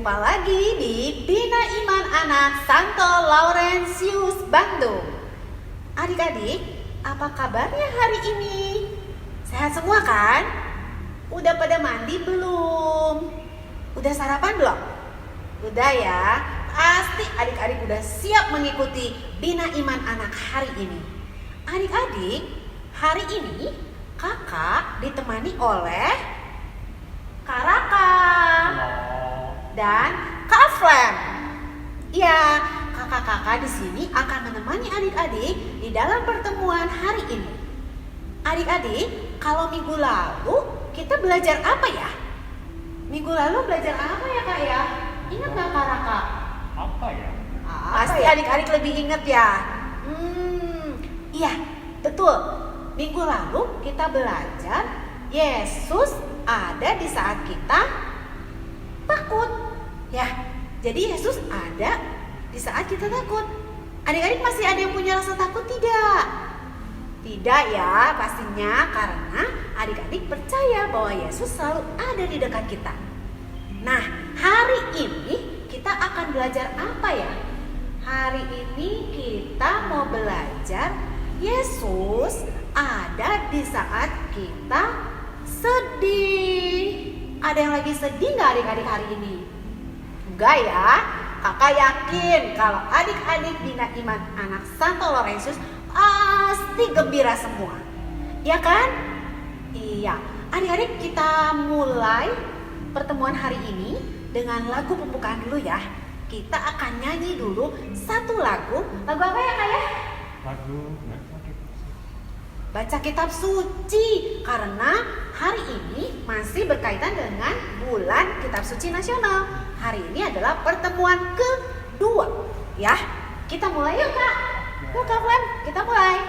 Jumpa lagi di Bina Iman Anak Santo Laurentius Bandung. Adik-adik, apa kabarnya hari ini? Sehat semua kan? Udah pada mandi belum? Udah sarapan belum? Udah ya? Pasti adik-adik udah siap mengikuti Bina Iman Anak hari ini. Adik-adik, hari ini kakak ditemani oleh Kak Raka dan Kak Flem. Ya, kakak-kakak di sini akan menemani adik-adik di dalam pertemuan hari ini. Adik-adik, kalau minggu lalu kita belajar apa ya? Minggu lalu belajar apa ya Kak ya? Ingat nggak Kak Raka? Apa ya? Pasti adik-adik lebih ingat ya. Iya, betul. Minggu lalu kita belajar Yesus ada di saat kita takut. Ya, jadi Yesus ada di saat kita takut. Adik-adik masih ada yang punya rasa takut tidak? Tidak ya, pastinya karena adik-adik percaya bahwa Yesus selalu ada di dekat kita. Nah, hari ini kita akan belajar apa ya? Hari ini kita mau belajar Yesus ada di saat kita sedih. Ada yang lagi sedih nggak adik-adik hari ini? Enggak ya? Kakak yakin kalau adik-adik Bina Iman Anak Santo Laurentius pasti gembira semua. Ya kan? Iya. Adik-adik, kita mulai pertemuan hari ini dengan lagu pembukaan dulu ya. Kita akan nyanyi dulu satu lagu. Lagu apa ya Kak ya? Lagu Baca kitab suci, karena hari ini masih berkaitan dengan bulan kitab suci nasional. Hari ini adalah pertemuan kedua ya. Kita mulai yuk Kak. Yuk Kak Flem, kita mulai.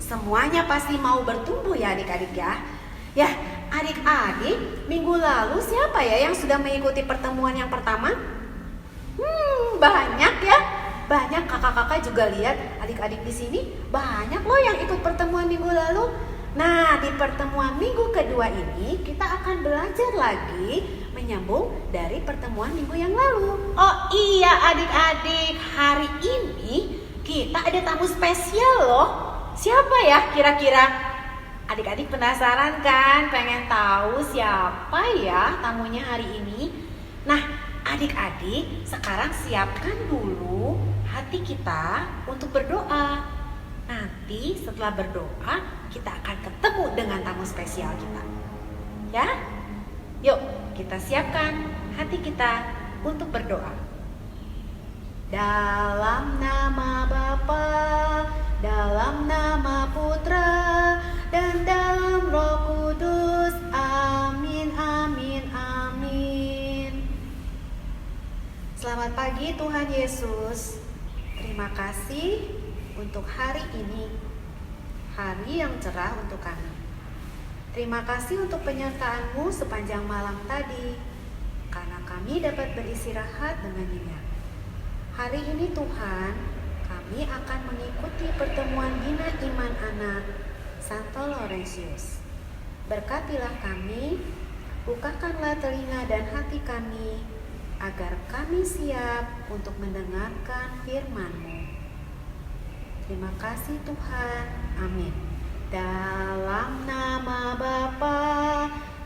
Semuanya pasti mau bertumbuh ya adik-adik ya. Ya, adik-adik, minggu lalu siapa ya yang sudah mengikuti pertemuan yang pertama? Banyak ya. Banyak kakak-kakak juga lihat adik-adik di sini banyak loh yang ikut pertemuan minggu lalu. Nah, di pertemuan minggu kedua ini kita akan belajar lagi menyambung dari pertemuan minggu yang lalu. Oh iya adik-adik, hari ini kita ada tamu spesial loh. Siapa ya kira-kira? Adik-adik penasaran kan? Pengen tahu siapa ya tamunya hari ini? Nah, adik-adik sekarang siapkan dulu hati kita untuk berdoa. Nanti setelah berdoa kita akan ketemu dengan tamu spesial kita. Ya? Yuk kita siapkan hati kita untuk berdoa. Dalam nama Bapa, dalam nama Putra, dan dalam Roh Kudus. Amin, amin, amin. Selamat pagi Tuhan Yesus. Terima kasih untuk hari ini, hari yang cerah untuk kami. Terima kasih untuk penyertaan-Mu sepanjang malam tadi, karena kami dapat beristirahat dengan nyenyak. Hari ini Tuhan, kami akan mengikuti pertemuan Bina Iman Anak Santo Laurentius. Berkatilah kami, bukakanlah telinga dan hati kami, agar kami siap untuk mendengarkan firman-Mu. Terima kasih Tuhan. Amin. Dalam nama Bapa,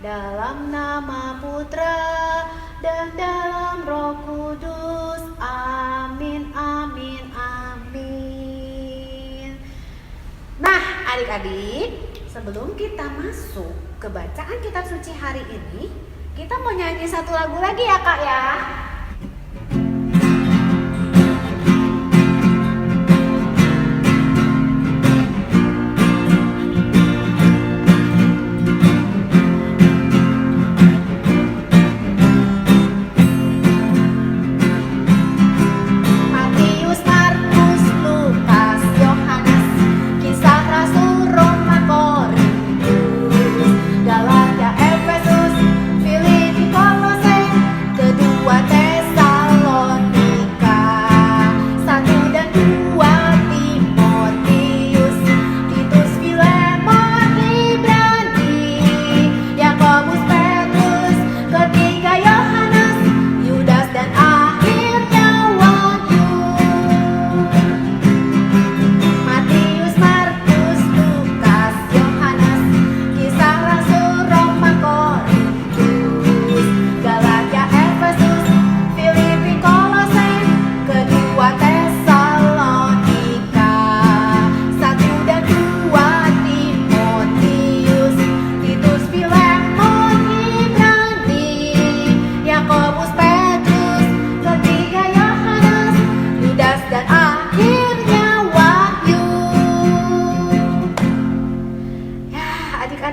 dalam nama Putra, dan dalam Roh Kudus. Amin, amin, amin. Nah, adik-adik, sebelum kita masuk ke bacaan kitab suci hari ini, kita mau nyanyi satu lagu lagi ya Kak ya.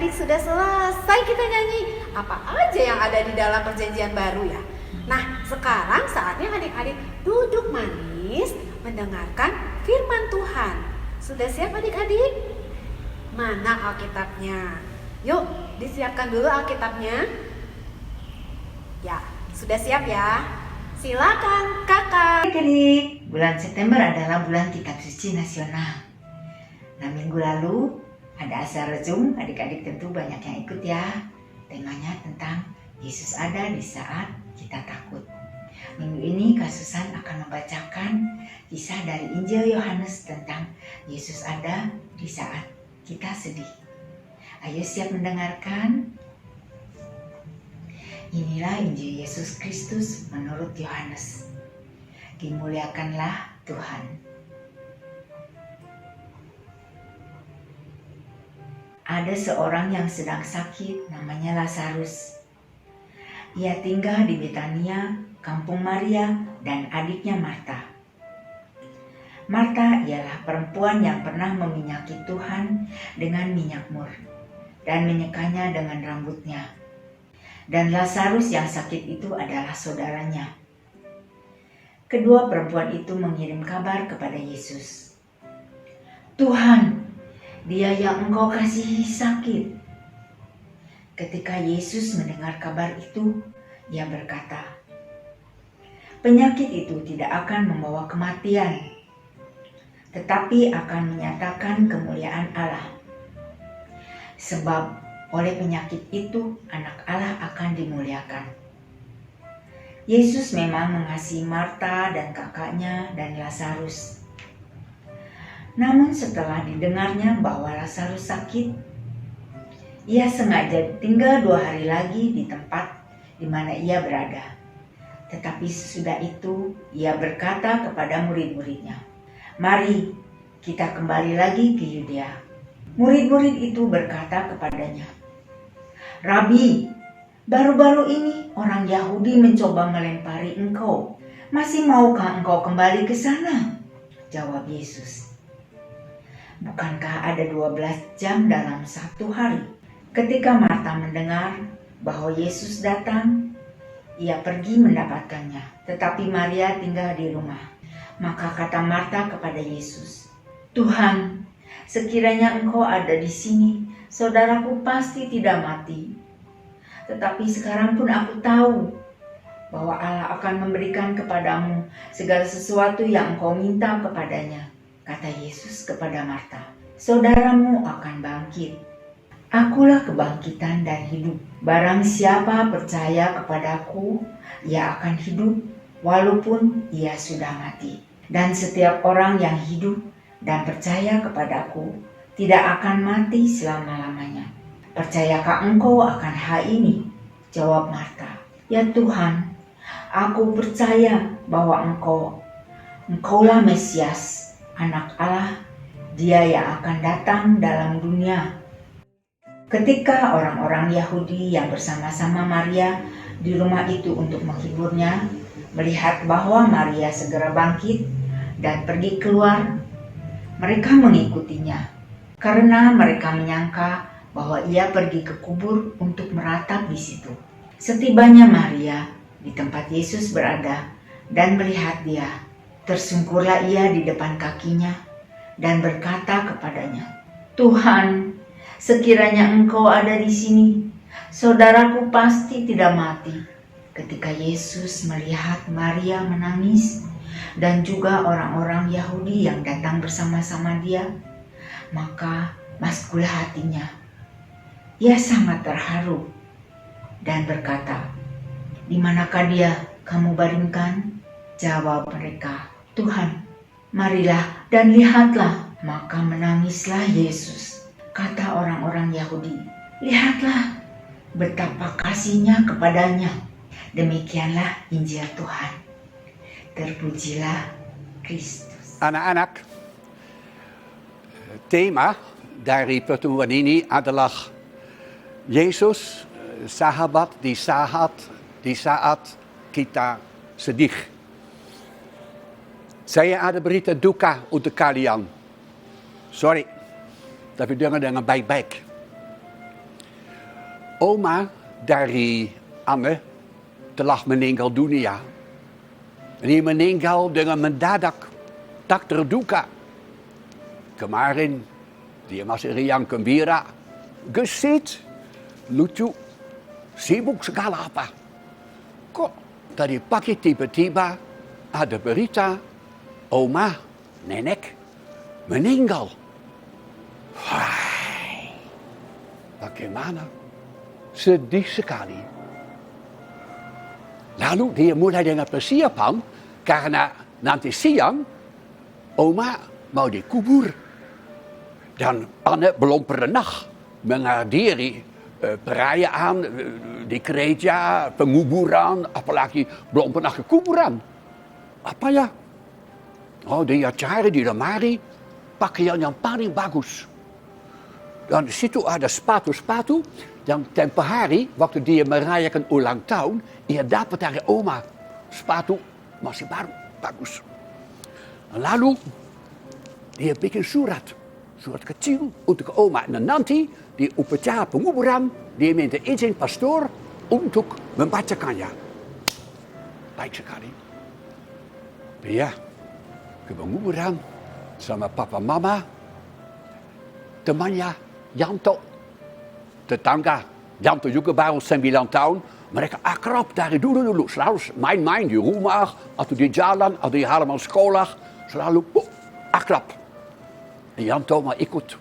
Sudah selesai kita nyanyi apa aja yang ada di dalam perjanjian baru ya. Nah, sekarang saatnya adik-adik duduk manis mendengarkan firman Tuhan. Sudah siap adik-adik? Mana Alkitabnya? Yuk, disiapkan dulu Alkitabnya. Ya, sudah siap ya? Silakan Kakak. Adik-adik, bulan September adalah bulan kitab suci nasional. Nah, minggu lalu ada acara Zoom, adik-adik tentu banyak yang ikut ya. Temanya tentang Yesus ada di saat kita takut. Minggu ini Kak Susan akan membacakan kisah dari Injil Yohanes tentang Yesus ada di saat kita sedih. Ayo siap mendengarkan. Inilah Injil Yesus Kristus menurut Yohanes. Dimuliakanlah Tuhan. Ada seorang yang sedang sakit, namanya Lazarus. Ia tinggal di Betania, kampung Maria dan adiknya Marta. Marta ialah perempuan yang pernah meminyaki Tuhan dengan minyak mur dan menyekanya dengan rambutnya. Dan Lazarus yang sakit itu adalah saudaranya. Kedua perempuan itu mengirim kabar kepada Yesus. Tuhan, dia yang engkau kasihi sakit. Ketika Yesus mendengar kabar itu, ia berkata, penyakit itu tidak akan membawa kematian, tetapi akan menyatakan kemuliaan Allah. Sebab oleh penyakit itu anak Allah akan dimuliakan. Yesus memang mengasihi Marta dan kakaknya dan Lazarus. Namun setelah didengarnya bahwa Lazarus sakit, ia sengaja tinggal 2 hari lagi di tempat di mana ia berada. Tetapi sesudah itu ia berkata kepada murid-muridnya, mari kita kembali lagi ke Yudea. Murid-murid itu berkata kepadanya, Rabi, baru-baru ini orang Yahudi mencoba melempari engkau. Masih maukah engkau kembali ke sana? Jawab Yesus. Bukankah ada 12 jam dalam satu hari? Ketika Marta mendengar bahwa Yesus datang, ia pergi mendapatkannya. Tetapi Maria tinggal di rumah. Maka kata Marta kepada Yesus, Tuhan, sekiranya engkau ada di sini, saudaraku pasti tidak mati. Tetapi sekarang pun aku tahu bahwa Allah akan memberikan kepadamu segala sesuatu yang engkau minta kepadanya. Kata Yesus kepada Marta, saudaramu akan bangkit. Akulah kebangkitan dan hidup. Barang siapa percaya kepadaku, ia akan hidup walaupun ia sudah mati. Dan setiap orang yang hidup dan percaya kepadaku tidak akan mati selama-lamanya. Percayakah engkau akan hal ini? Jawab Marta, ya Tuhan, aku percaya bahwa engkaulah Mesias, Anak Allah, Dia yang akan datang dalam dunia. Ketika orang-orang Yahudi yang bersama-sama Maria di rumah itu untuk menghiburnya, melihat bahwa Maria segera bangkit dan pergi keluar, mereka mengikutinya, karena mereka menyangka bahwa ia pergi ke kubur untuk meratap di situ. Setibanya Maria di tempat Yesus berada dan melihat dia, tersungkurlah ia di depan kakinya dan berkata kepadanya, Tuhan, sekiranya engkau ada di sini, saudaraku pasti tidak mati. Ketika Yesus melihat Maria menangis dan juga orang-orang Yahudi yang datang bersama-sama dia, maka maskulah hatinya. Ia sangat terharu dan berkata, di manakah dia kamu baringkan? Jawab mereka, Tuhan, marilah dan lihatlah. Maka menangislah Yesus. Kata orang-orang Yahudi, lihatlah betapa kasihnya kepadanya. Demikianlah Injil Tuhan. Terpujilah Kristus. Anak-anak, tema dari pertemuan ini adalah Yesus, sahabat di saat kita sedih. Saya ada berita duka untuk kalian. Sorry, tapi dengar dengan baik-baik. Oma dari Anne telah meninggal dunia. Dia meninggal dengan mendadak, tak terduga. Kemarin dia masih riang gembira, gesit, lucu, sibuk segala apa. Kok tadi pagi tiba-tiba ada berita oma, nenek, meninggal. Hai, bagaimana? Sedih sekali. Lalu dia mulai dengan persiapan karena nanti siang oma mau dikubur. Dan Anne belum pernah menghadiri perayaan di gereja, penguburan, apalagi belum pernah ke kuburan. Apa ya? Oh, dia cari di lemari pakaian yang paling bagus. Dan di situ ada sepatu-sepatu yang tempo hari waktu dia merayakan ulang tahun, ia dapat dari oma. Sepatu masih baru, bagus. Lalu dia bikin surat kecil untuk oma. Dan nanti di upacara penguburan, dia minta izin pastor untuk membacakannya. Baik sekali. Dia ke penguburan sama papa mama, temannya Janto, tetangga. Janto juga baru 9 tahun. Mereka akrab dari dulu. Selalu main-main di rumah, atau di jalan, atau di halaman sekolah. Selalu akrab. Janto mau ikut.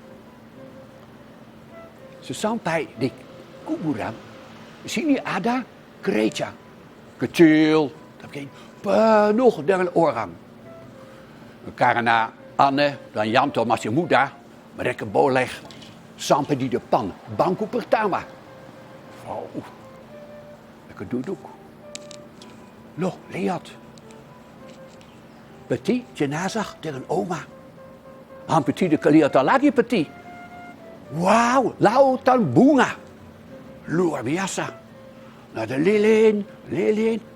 Sesampai di kuburan, di sini ada gereja. Kecil, tapi penuh dengan orang. Karena Anne dan Janto masih muda, mereka boleh sampai di depan bangku pertama. Oh, mereka duduk. Loh, lihat. Peti jenazah dengan oma. Hampir tidak kelihatan lagi peti. Wow, lautan bunga. Luar biasa. Ada lilin.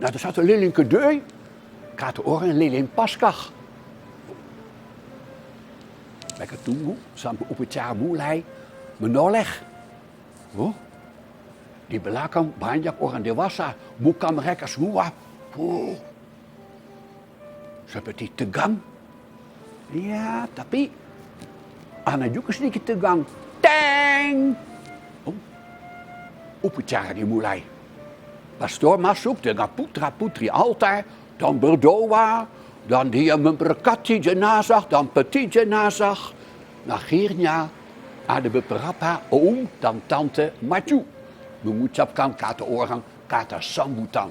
Ada satu lilin kedua. Kata orang lilin Paskah. Mereka tunggu sampai upacara mulai menoleh. Oh, di belakang banyak orang dewasa. Muka mereka semua seperti tegang. Ya, tapi Anna juga sedikit tegang. Teng! Oh, upacara dimulai. pastor masuk dengan putra-putri altar, dan berdoa, dan dia memberkati jenazah dan peti jenazah. Akhirnya ada beberapa om dan tante maju mengucapkan kata orang, kata sambutan.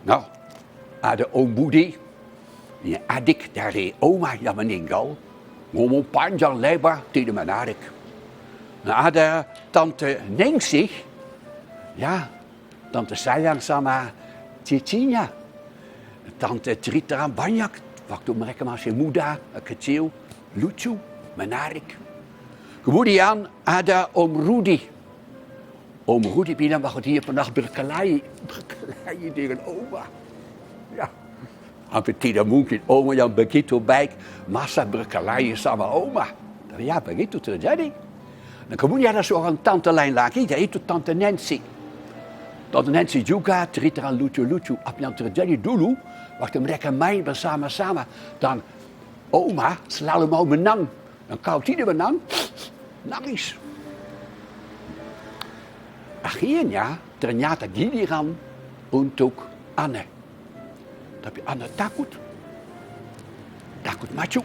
Nou, ada Om Budi, die adik dari oma yang meninggal, ngomong panjang lebar, tidak menarik. Nah, ada Tante Ningsih, ya, Tante sayang sama cicinya. Tante cerita banyak waktu mereka masih muda, kecil, lucu, menarik. Kemudian ada Om Rudi. Om Rudi bilang bahwa dia pernah berkelahi dengan oma. Ya, hampir tidak mungkin oma yang begitu baik masa berkelahi sama oma. Dan ya, begitu terjadi. Dan kemudian ada seorang tante lain lagi, yaitu Tante Nancy. Tante Nancy juga cerita lucu-lucu apa yang terjadi dulu waktu mereka main bersama-sama. Dan oma selalu mau menang. Dan kalau tidak menang, nangis. Akhirnya ternyata giliran untuk Anne. Tapi Anne takut maju.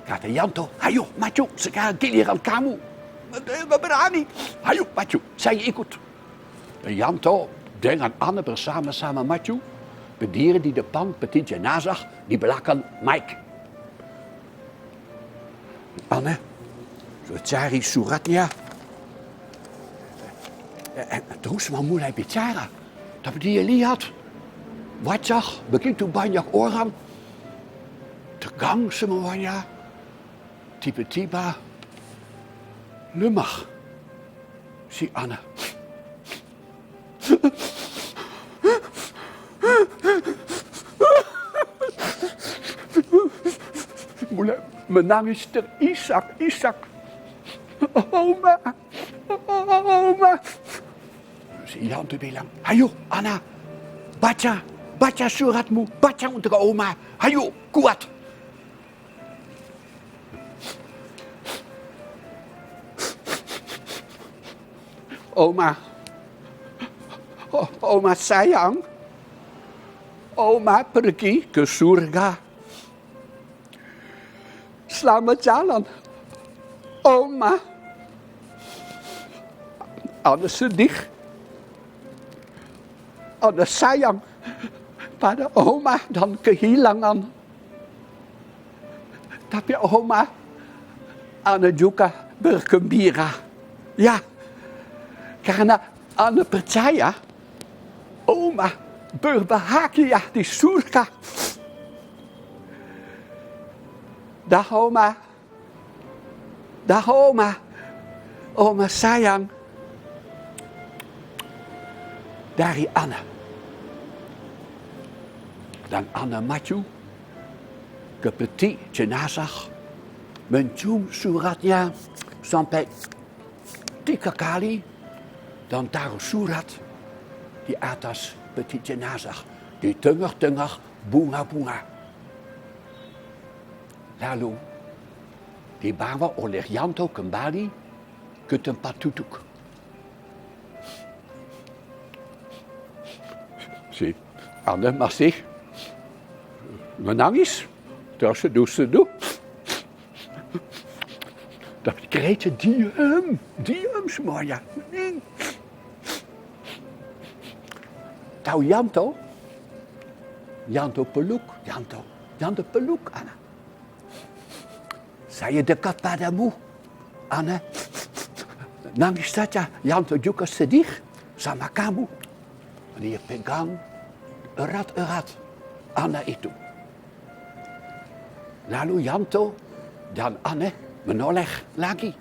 Kata Janto, ayo maju, sekarang giliran kamu. Nggak berani, ayo maju, saya ikut. Dan Janto dengan Anne bersama-sama maju, berdiri di depan peti jenazah, di belakang Mike. Anne, cari suratnya. Terus mau mulai bicara. Tapi dia lihat, wajah begitu banyak orang. Tegang semuanya. Tiba-tiba lemah si Anne. Mulai menangis terisak-isak. Oma. Si Janto bilang, ayo Anna, baca suratmu, baca untuk oma, ayo kuat. Oma sayang, oma pergi ke surga. Selamat jalan, oma. Anne sedih. Anne sayang pada oma dan kehilangan. Tapi oma, Anne juga bergembira. Ya, karena Anne percaya oma berbahagia di surga. Dah oma. Oma sayang. Dari Anne. Dan Anne maju ke peti jenazah, mencium suratnya sampai 3 kali, dan taruh surat di atas peti jenazah, di tengah-tengah bunga-bunga. Lalu dibawa oleh Janto kembali ke tempat duduk. Si Anne masih menangis, terseduh-seduh. Tapi gereja diam semuanya. Tahu Janto? Janto peluk Anne. Saya dekat padamu, Anne. Nangis saja, Janto juga sedih sama kamu. Dia pegang erat-erat Anne itu. Lalu Janto dan Anne menoleh lagi.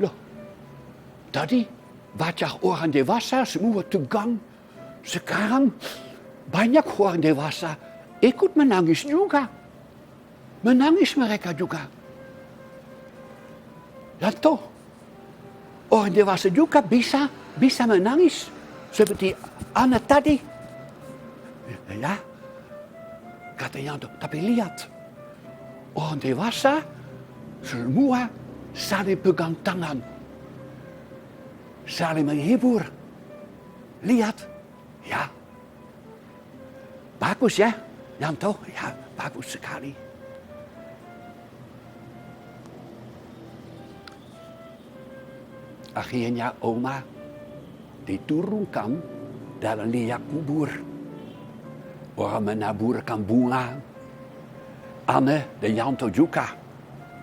Loh, tadi wajah orang dewasa semua tegang. Sekarang banyak orang dewasa ikut menangis juga. Menangis mereka juga. Janto, orang dewasa juga bisa menangis seperti Anne tadi. Ya, kata Janto, tapi lihat, orang dewasa semua saling pegang tangan. saling menghibur. Lihat, ya. Bagus ya, Yanto, ya bagus sekali. Akhirnya Oma diturunkan dalam liang kubur. Orang menaburkan bunga. Anne dan Yanto juga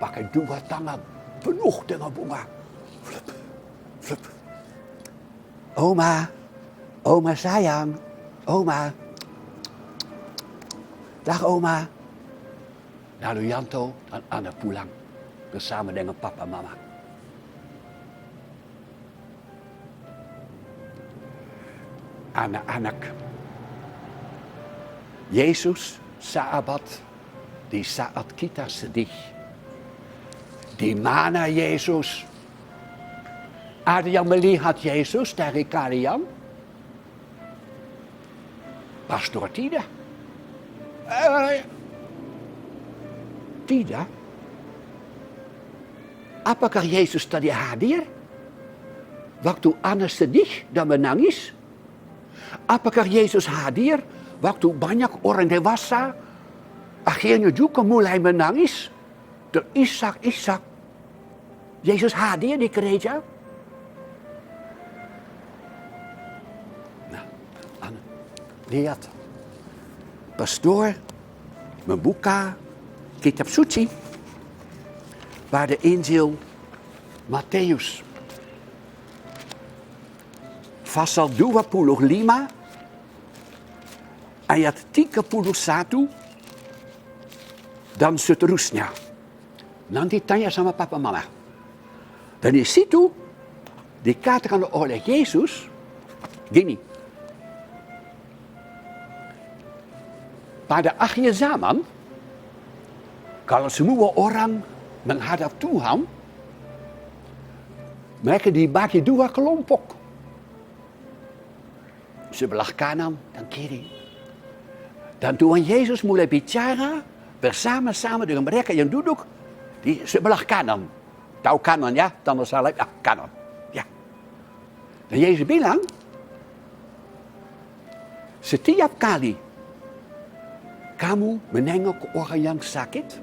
pakai 2 tangan penuh dengan bunga. Flip, flip. Oma sayang, Oma. Dag Oma. Lalu Yanto dan Anne pulang bersama dengan papa mama. Anak-anak, Yesus sahabat di saat kita sedih. Di mana Yesus? Ada yang melihat Yesus dari kalian? Pastor tidak. Tidak. Apakah Yesus tadi hadir? Waktu Anna sedih dan menangis? Apakah Yesus hadir waktu banyak orang dewasa akhirnya juga mulai menangis? Terisak-isak. Yesus hadir di gereja? Nah, Anna, lihat. Pastor membuka kitab suci pada Injil Matius. Pasal 25 ayat 31 dan seterusnya. Nanti tanya sama papa mama. Dan di situ dikatakan oleh Yesus gini. Pada akhir zaman, kalau semua orang menghadap Tuhan, mereka dibagi 2 kelompok. Sebelah kanan dan kiri. Dan Tuhan Yesus mulai bicara bersama-sama dengan mereka yang duduk di sebelah kanan. Tahu kanan ya? Tanda salib, kanan. Ya. Dan Yesus bilang, setiap kali kamu menengok orang yang sakit,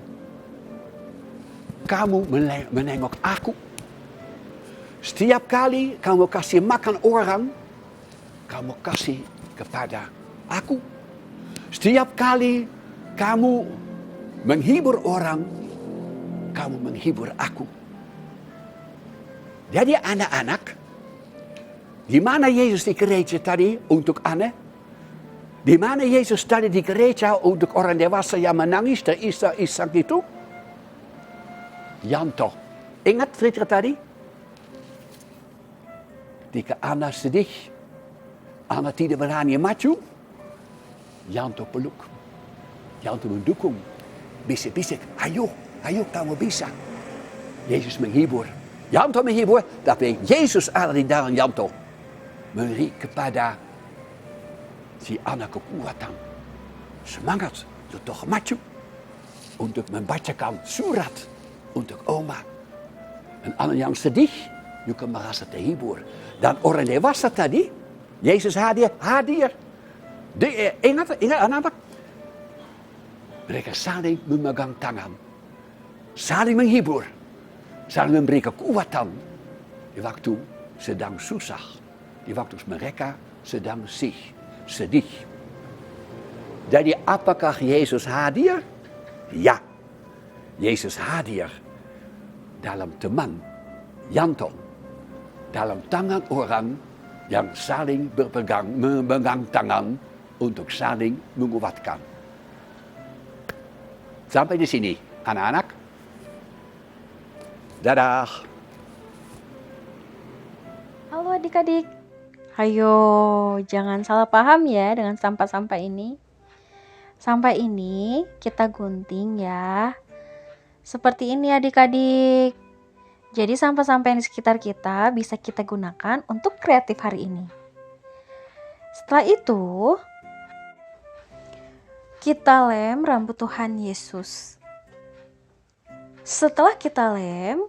kamu menengok aku. Setiap kali kamu kasih makan orang, kamu kasih kepada aku. Setiap kali kamu menghibur orang, kamu menghibur aku. Jadi anak-anak, di mana Yesus di gereja tadi untuk Anne? Di mana Yesus tadi di gereja untuk orang dewasa yang menangis terisak-isak itu? Yanto. Ingat cerita tadi? Ketika Anna sedih, Anna tidak berani maju, Yanto peluk. Yanto mendukung. Bisik-bisik, ayo kamu bisa. Yesus menghibur. Yanto menghibur, tapi Yesus ada di dalam Yanto. Memberi kepada si anak kekuatan, semangat untuk maju, untuk membacakan surat untuk Oma. Dan anak yang sedih juga merasa terhibur. Dan orang dewasa tadi, Yesus hadir. Ingat anak-anak? Mereka saling memegang tangan, saling menghibur, saling memberi kekuatan di waktu sedang susah, di waktu mereka sedang sedih. Jadi apakah Yesus hadir? Ya. Yesus hadir dalam teman Yanto. Dalam tangan orang yang saling memegang tangan untuk saling menguatkan. Sampai di sini, anak-anak. Dadah. Halo adik-adik. Ayo, jangan salah paham ya dengan sampah-sampah ini. Sampah ini kita gunting ya. Seperti ini adik-adik. Jadi sampah-sampah yang di sekitar kita bisa kita gunakan untuk kreatif hari ini. Setelah itu, kita lem rambut Tuhan Yesus. Setelah kita lem,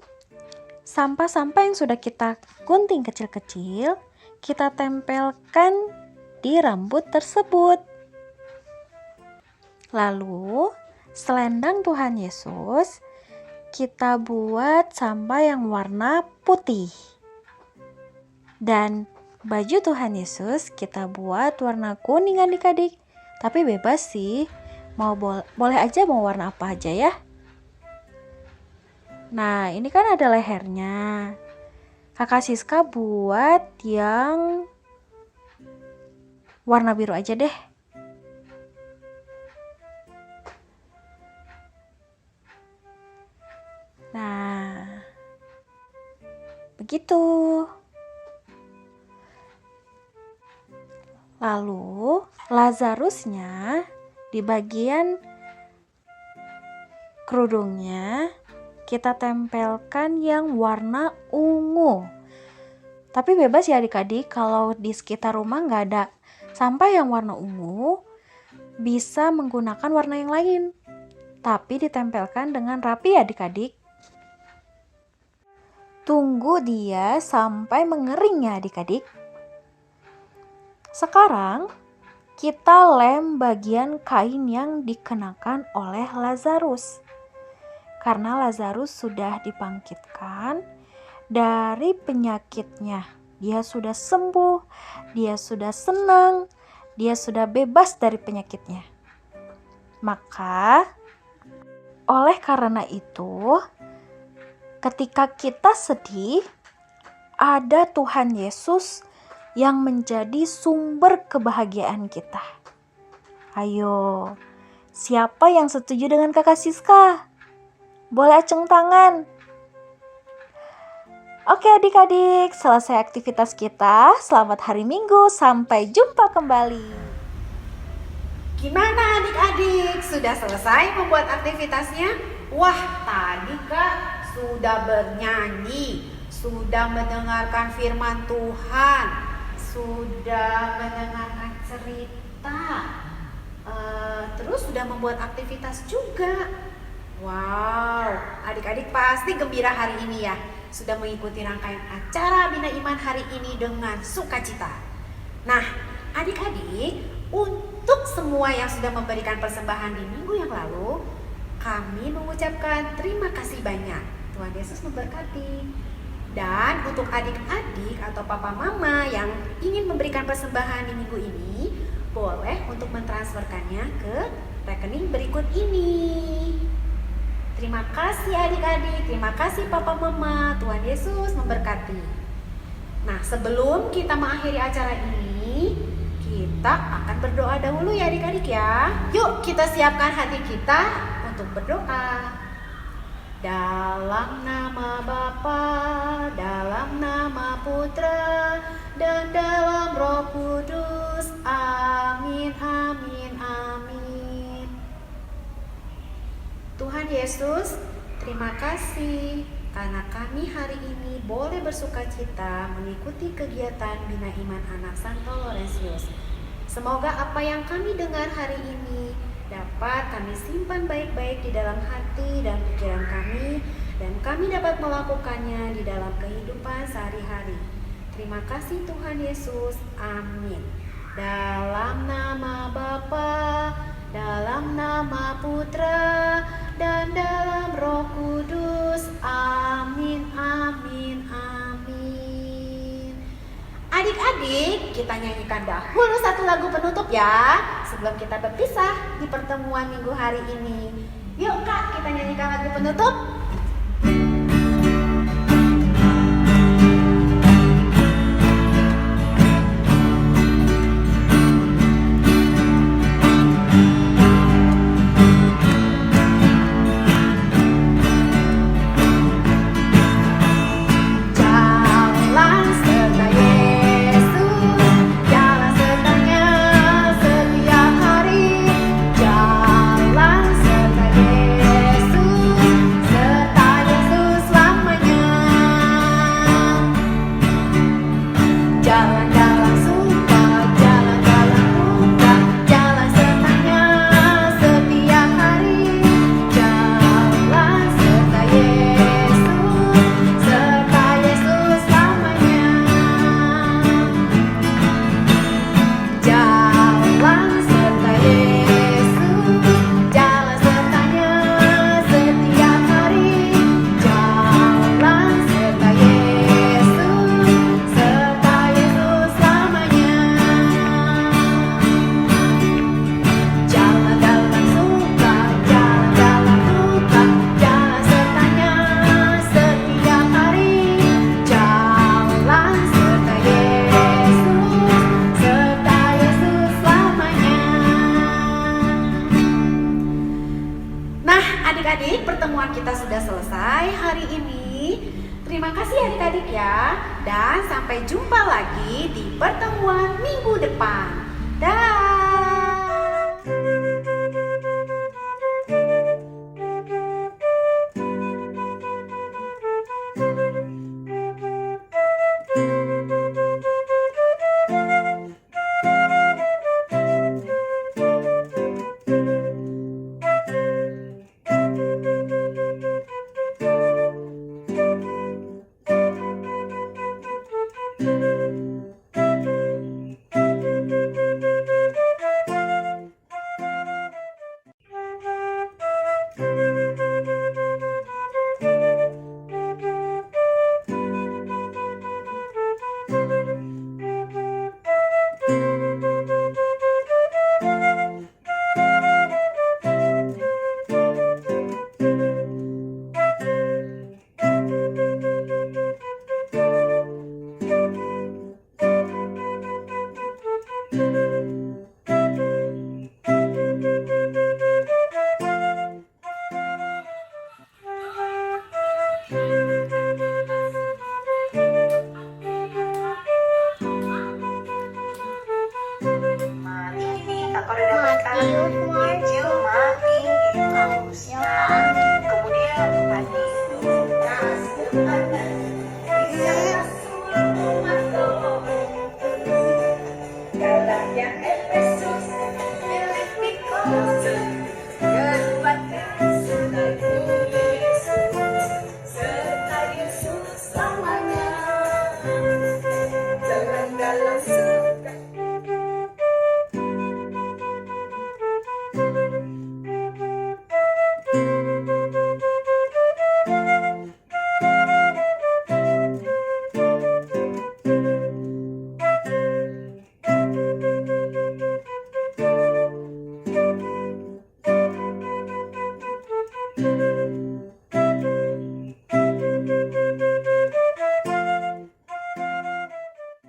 sampah-sampah yang sudah kita gunting kecil-kecil, kita tempelkan di rambut tersebut. Lalu, selendang Tuhan Yesus kita buat sampah yang warna putih. Dan baju Tuhan Yesus kita buat warna kuning adik-adik. Tapi bebas sih, boleh aja mau warna apa aja ya. Nah, ini kan ada lehernya. Kakak Siska buat yang warna biru aja deh. Nah, begitu. Lalu, Lazarusnya di bagian kerudungnya kita tempelkan yang warna ungu. Tapi bebas ya adik-adik, kalau di sekitar rumah nggak ada sampah yang warna ungu, bisa menggunakan warna yang lain. Tapi ditempelkan dengan rapi ya adik-adik. Tunggu dia sampai mengering ya adik-adik. Sekarang kita lem bagian kain yang dikenakan oleh Lazarus. Karena Lazarus sudah dibangkitkan dari penyakitnya. Dia sudah sembuh, dia sudah senang, dia sudah bebas dari penyakitnya. Maka, oleh karena itu, ketika kita sedih, ada Tuhan Yesus yang menjadi sumber kebahagiaan kita. Ayo, siapa yang setuju dengan Kakak Siska? Boleh acung tangan. Oke adik-adik, selesai aktivitas kita. Selamat hari Minggu, sampai jumpa kembali. Gimana adik-adik? Sudah selesai membuat aktivitasnya? Wah, tadi Kak sudah bernyanyi, sudah mendengarkan firman Tuhan, sudah mendengarkan cerita, terus sudah membuat aktivitas juga. Wow, adik-adik pasti gembira hari ini ya. Sudah mengikuti rangkaian acara Bina Iman hari ini dengan sukacita. Nah, adik-adik, untuk semua yang sudah memberikan persembahan di minggu yang lalu, kami mengucapkan terima kasih banyak. Tuhan Yesus memberkati. Dan untuk adik-adik atau papa mama yang ingin memberikan persembahan di minggu ini, boleh untuk mentransferkannya ke rekening berikut ini. Terima kasih adik-adik, terima kasih papa mama, Tuhan Yesus memberkati. Nah, sebelum kita mengakhiri acara ini, kita akan berdoa dahulu ya adik-adik ya. Yuk kita siapkan hati kita untuk berdoa. Dalam nama Bapa, dalam nama Putra, dan dalam Roh Kudus. Amin, amin, amin. Tuhan Yesus, terima kasih karena kami hari ini boleh bersukacita mengikuti kegiatan Bina Iman Anak Santo Laurentius. Semoga apa yang kami dengar hari ini dapat kami simpan baik-baik di dalam hati dan pikiran kami, dan kami dapat melakukannya di dalam kehidupan sehari-hari. Terima kasih Tuhan Yesus, amin. Dalam nama Bapa, dalam nama Putra, dan dalam Roh Kudus, amin, amin, amin. Adik-adik, kita nyanyikan dahulu satu lagu penutup ya, sebelum kita berpisah di pertemuan minggu hari ini. Yuk Kak, kita nyanyikan lagu penutup. Jalan serta Yesus adik-adik, pertemuan kita sudah selesai hari ini. Terima kasih adik-adik ya. Dan sampai jumpa lagi di pertemuan minggu depan. Dah. Thank you.